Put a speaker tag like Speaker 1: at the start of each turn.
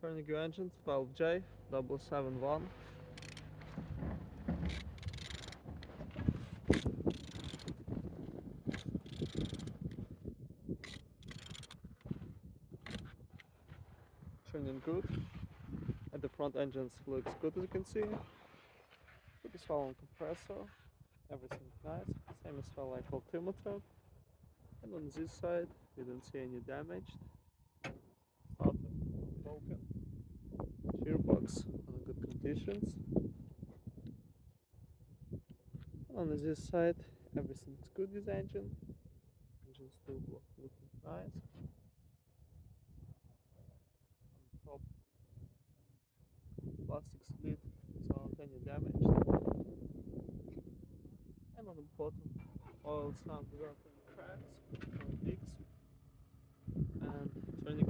Speaker 1: Turning your engine, 12J771. Turning good. At the front engines looks good, as you can see. Good as well on compressor. Everything nice. Same as well like altimeter. And on this side, we don't see any damage. Starter broken. Gearbox on good conditions. On this side, everything's good with engine. Engine still looking nice. On top, plastic split without any damage. And on the bottom, oil sump without any cracks or leaks. And turning